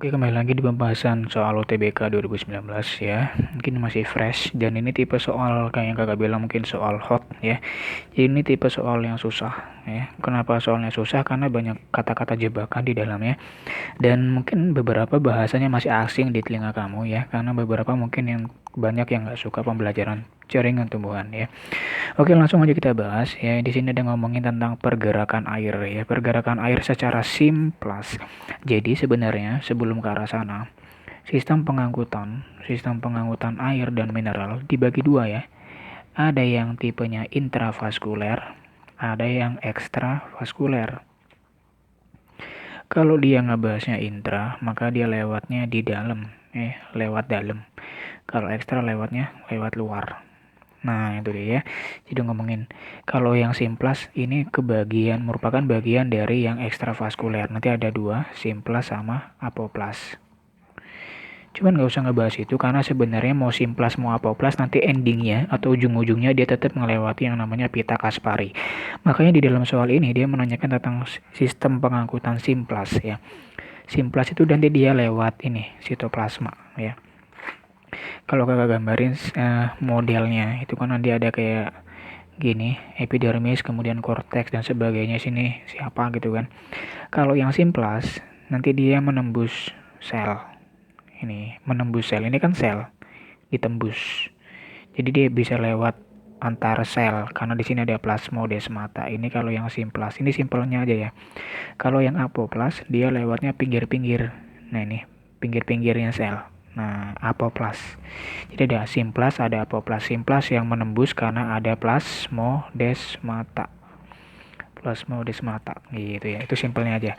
Oke, kembali lagi di pembahasan soal UTBK 2019 ya. Mungkin masih fresh dan ini tipe soal kayak yang kakak bilang mungkin soal hot ya. Jadi ini tipe soal yang susah ya. Kenapa soalnya susah? Karena banyak kata-kata jebakan di dalamnya dan mungkin beberapa bahasanya masih asing di telinga kamu ya. Karena beberapa mungkin yang banyak yang nggak suka pembelajaran jaringan tumbuhan ya. Oke, langsung aja kita bahas ya. Di sini ada ngomongin tentang pergerakan air ya. Pergerakan air secara simplas. Jadi sebenarnya sebelum ke arah sana, sistem pengangkutan air dan mineral dibagi dua ya. Ada yang tipenya intravaskuler, ada yang ekstravaskuler. Kalau dia ngebahasnya intra, maka dia lewatnya di dalam, lewat dalam. Kalau ekstra lewatnya lewat luar. Nah, itu dia ya. Jadi ngomongin kalau yang simplas ini merupakan bagian dari yang ekstravaskuler. Nanti ada dua, simplas sama apoplas. Cuman nggak usah ngebahas itu karena sebenarnya mau simplas mau apoplas nanti endingnya atau ujung-ujungnya dia tetap melewati yang namanya pita Kaspari. Makanya di dalam soal ini dia menanyakan tentang sistem pengangkutan simplas ya. Simplas itu nanti dia lewat ini sitoplasma ya. Kalau kakak gambarin modelnya itu kan nanti ada kayak gini, epidermis, kemudian korteks dan sebagainya sini siapa gitu kan. Kalau yang simplas nanti dia menembus sel. Menembus sel. Ini kan sel ditembus. Jadi dia bisa lewat antar sel karena di sini ada plasmodesmata. Ini kalau yang simplas. Ini simpelnya aja ya. Kalau yang apoplas dia lewatnya pinggir-pinggir. Nah, ini pinggir-pinggirnya sel. Nah, apoplas. Jadi ada simplas, ada apoplas. Simplas yang menembus karena ada plasmodesmata gitu ya. Itu simpelnya aja.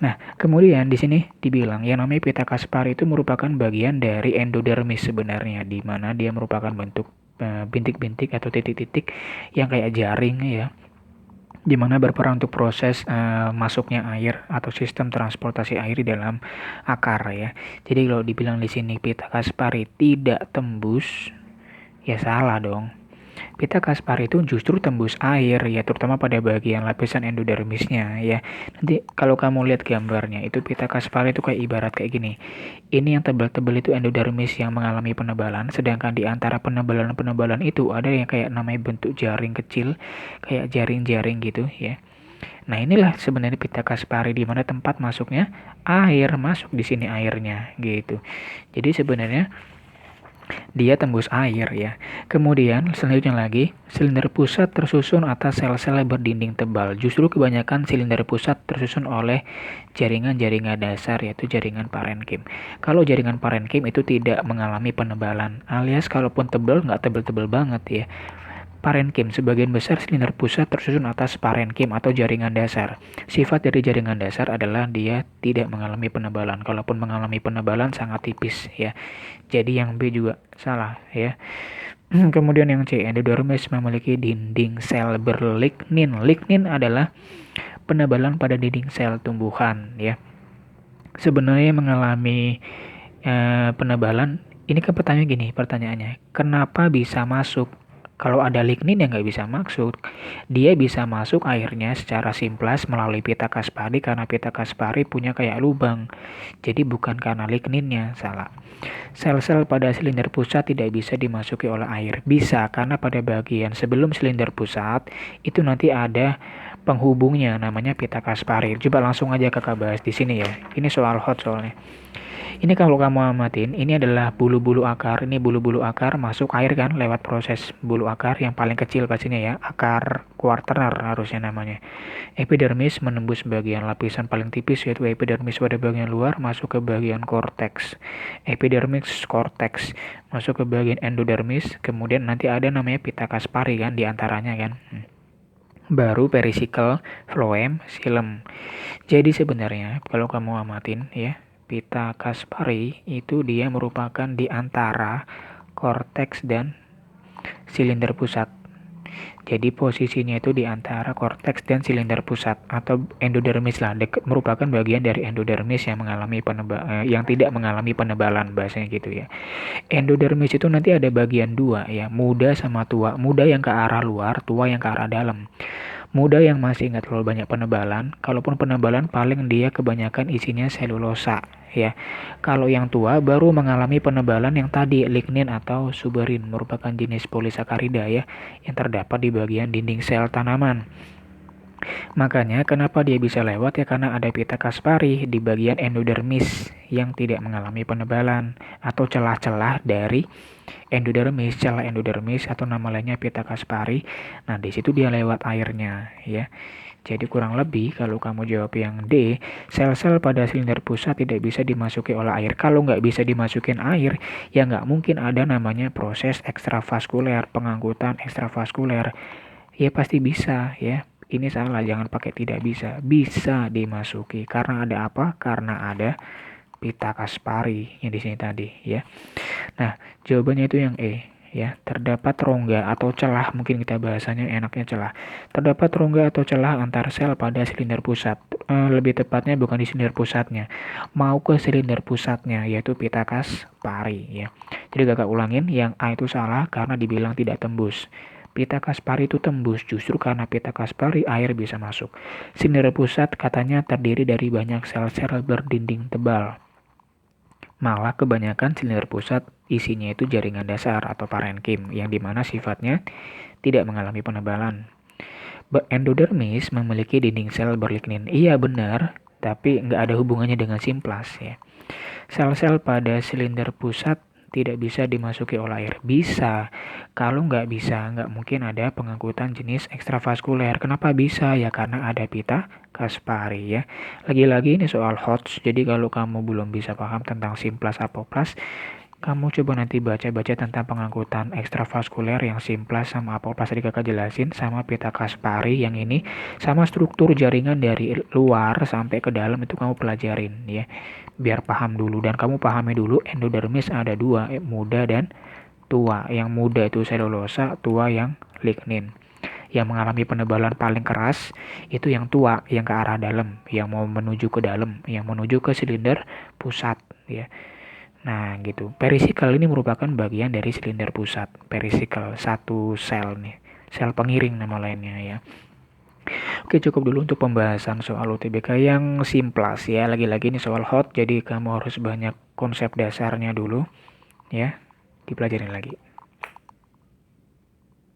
Nah, kemudian di sini dibilang yang namanya pita Kaspari itu merupakan bagian dari endodermis sebenarnya, di mana dia merupakan bentuk bintik-bintik atau titik-titik yang kayak jaring ya, di mana berperan untuk proses masuknya air atau sistem transportasi air di dalam akar ya. Jadi kalau dibilang di sini pita Kaspari tidak tembus, ya salah dong. Pita Kaspari itu justru tembus air ya, terutama pada bagian lapisan endodermisnya ya. Nanti kalau kamu lihat gambarnya itu pita Kaspari itu kayak ibarat kayak gini. Ini yang tebal-tebal itu endodermis yang mengalami penebalan, sedangkan di antara penebalan-penebalan itu ada yang kayak namanya bentuk jaring kecil, kayak jaring-jaring gitu ya. Nah, inilah sebenarnya pita Kaspari di mana tempat masuknya air, masuk di sini airnya gitu. Jadi sebenarnya dia tembus air ya. Kemudian selanjutnya lagi, silinder pusat tersusun atas sel-sel berdinding tebal. Justru kebanyakan silinder pusat tersusun oleh jaringan-jaringan dasar yaitu jaringan parenkim. Kalau jaringan parenkim itu tidak mengalami penebalan, alias kalaupun tebal nggak tebal-tebal banget ya. Parenkim, sebagian besar silinder pusat tersusun atas parenkim atau jaringan dasar. Sifat dari jaringan dasar adalah dia tidak mengalami penebalan. Kalaupun mengalami penebalan sangat tipis ya. Jadi yang B juga salah ya. Kemudian yang C, endodermis memiliki dinding sel berlignin. Lignin adalah penebalan pada dinding sel tumbuhan ya. Sebenarnya mengalami penebalan. Ini kan pertanyaannya, kenapa bisa masuk? Kalau ada lignin yang nggak bisa masuk, dia bisa masuk airnya secara simplas melalui pita Kaspari karena pita Kaspari punya kayak lubang. Jadi bukan karena ligninnya, salah. Sel-sel pada silinder pusat tidak bisa dimasuki oleh air. Bisa karena pada bagian sebelum silinder pusat itu nanti ada penghubungnya namanya pita Kaspari. Coba langsung aja kakak bahas di sini ya. Ini soal hot soalnya. Ini kalau kamu amatin, ini adalah bulu-bulu akar. Ini bulu-bulu akar masuk air kan lewat proses bulu akar yang paling kecil pastinya ya. Akar quaterner harusnya namanya. Epidermis menembus bagian lapisan paling tipis yaitu epidermis pada bagian luar masuk ke bagian korteks. Epidermis korteks masuk ke bagian endodermis. Kemudian nanti ada namanya pita Kaspari kan diantaranya kan. Baru perisikel, phloem, xilem. Jadi sebenarnya kalau kamu amatin ya, pita Kaspari itu dia merupakan di antara korteks dan silinder pusat. Jadi posisinya itu di antara korteks dan silinder pusat atau endodermis lah, merupakan bagian dari endodermis yang yang tidak mengalami penebalan bahasanya gitu ya. Endodermis itu nanti ada bagian dua ya, muda sama tua. Muda yang ke arah luar, tua yang ke arah dalam. Muda yang masih nggak terlalu banyak penebalan, kalaupun penebalan paling dia kebanyakan isinya selulosa ya. Kalau yang tua baru mengalami penebalan yang tadi lignin atau suberin, merupakan jenis polisakarida ya yang terdapat di bagian dinding sel tanaman. Makanya kenapa dia bisa lewat ya, karena ada pita Kaspari di bagian endodermis yang tidak mengalami penebalan atau celah-celah dari endodermis, celah endodermis atau nama lainnya pita Kaspari. Nah, di situ dia lewat airnya ya. Jadi kurang lebih kalau kamu jawab yang D, sel-sel pada silinder pusat tidak bisa dimasuki oleh air. Kalau nggak bisa dimasukin air, ya nggak mungkin ada namanya proses ekstravaskuler, pengangkutan ekstravaskuler. Ya pasti bisa ya. Ini salah, jangan pakai tidak bisa. Bisa dimasuki. Karena ada apa? Karena ada pita Kaspari yang di sini tadi ya. Nah, jawabannya itu yang E ya. Terdapat rongga atau celah, mungkin kita bahasanya enaknya celah. Terdapat rongga atau celah antar sel pada silinder pusat. Lebih tepatnya bukan di silinder pusatnya, mau ke silinder pusatnya yaitu pita Kaspari ya. Jadi kakak ulangin, yang A itu salah karena dibilang tidak tembus. Pita Kaspari itu tembus, justru karena pita Kaspari air bisa masuk. Silinder pusat katanya terdiri dari banyak sel-sel berdinding tebal. Malah kebanyakan silinder pusat isinya itu jaringan dasar atau parenkim yang dimana sifatnya tidak mengalami penebalan. Endodermis memiliki dinding sel berlignin. Iya benar, tapi nggak ada hubungannya dengan simplas ya. Sel-sel pada silinder pusat tidak bisa dimasuki oleh air. Bisa. Kalau nggak bisa, nggak mungkin ada pengangkutan jenis ekstravaskuler. Kenapa bisa? Ya karena ada pita Kaspari ya. Lagi-lagi ini soal HOTS. Jadi kalau kamu belum bisa paham tentang simplas apoplas, kamu coba nanti baca-baca tentang pengangkutan ekstravaskuler yang simplas sama apoplas tadi kakak jelasin, sama pita Kaspari yang ini, sama struktur jaringan dari luar sampai ke dalam itu kamu pelajarin ya. Biar paham dulu, dan kamu pahami dulu endodermis ada dua, muda dan tua. Yang muda itu selulosa, tua yang lignin. Yang mengalami penebalan paling keras itu yang tua, yang ke arah dalam, yang mau menuju ke dalam, yang menuju ke silinder pusat ya. Nah gitu, perisikal ini merupakan bagian dari silinder pusat. Perisikal, satu sel nih, sel pengiring nama lainnya ya. Oke, cukup dulu untuk pembahasan soal UTBK yang simplas ya. Lagi-lagi ini soal hot, jadi kamu harus banyak konsep dasarnya dulu ya, dipelajarin lagi.